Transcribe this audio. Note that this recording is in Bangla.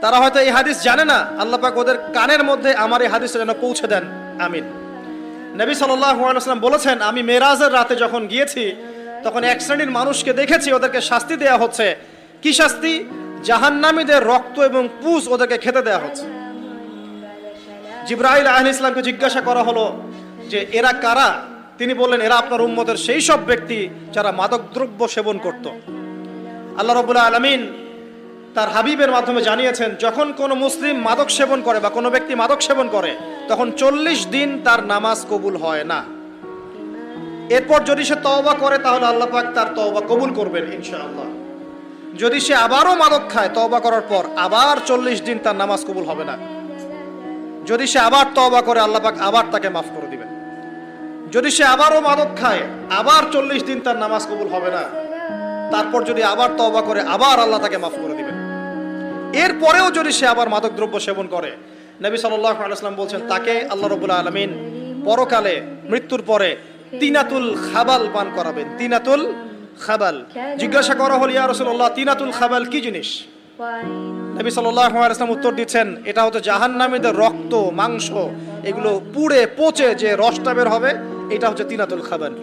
তারা হয়তো এই হাদিস জানে না, আল্লাহ পাক ওদের কানের মধ্যে আমার এই হাদিসটা যেন পৌঁছে দেন, আমিন। নবী সাল্লাল্লাহু আলাইহি ওয়াসাল্লাম বলেছেন, আমি মেরাজের রাতে যখন গিয়েছি তখন এক শ্রেণীর মানুষকে দেখেছি, ওদেরকে শাস্তি দেয়া হচ্ছে। কি শাস্তি? জাহান্নামীদের রক্ত এবং পুঁজ ওদেরকে খেতে দেয়া হচ্ছে। জিবরাইল আলাইহিস সালামকে জিজ্ঞাসা করা হলো যে এরা কারা? তিনি বললেন, এরা আপনার উম্মতের সেই সব ব্যক্তি যারা মাদকদ্রব্য সেবন করত। আল্লাহ রাব্বুল আলামিন তার হাবিবের মাধ্যমে জানিয়েছেন, যখন কোনো মুসলিম মাদক সেবন করে বা কোনো ব্যক্তি মাদক সেবন করে তখন 40 দিন তার নামাজ কবুল হয় না। এরপর যদি সে তওবা করে তাহলে আল্লাহ পাক তার তওবা কবুল করবেন ইনশাআল্লাহ। যদি সে আবারও মাদক খায় তওবা করার পর, আবার 40 দিন তার নামাজ কবুল হবে না। যদি সে আবার তওবা করে আল্লাহ পাক আবার তাকে মাফ করে দিবেন। যদি সে আবারও মাদক খায় আবার 40 দিন তার নামাজ কবুল হবে না। তারপর যদি আবার তওবা করে আবার আল্লাহ তাকে মাফ করে দিবেন। এরপরেও যদি সে আবার মাদকদ্রব্য সেবন করে, নবী সাল্লাল্লাহু আলাইহি ওয়াসাল্লাম বলছেন তাকে আল্লাহ রাব্বুল আলামিন পরকালে মৃত্যুর পরে তিনাতুল খাবাল পান করাবেন। তিনাতুল খাবাল। জিজ্ঞাসা করা হল, ইয়া রাসূলুল্লাহ, তিনাতুল খাবাল কি জিনিস? নবী সাল্লাল্লাহু আলাইহি ওয়াসাল্লাম উত্তর দিচ্ছেন, এটা হচ্ছে জাহান্নামীদের রক্ত, মাংস, এগুলো পুড়ে পচে যে রসটা বের হবে, এটা হচ্ছে তিনাতুল খাবাল।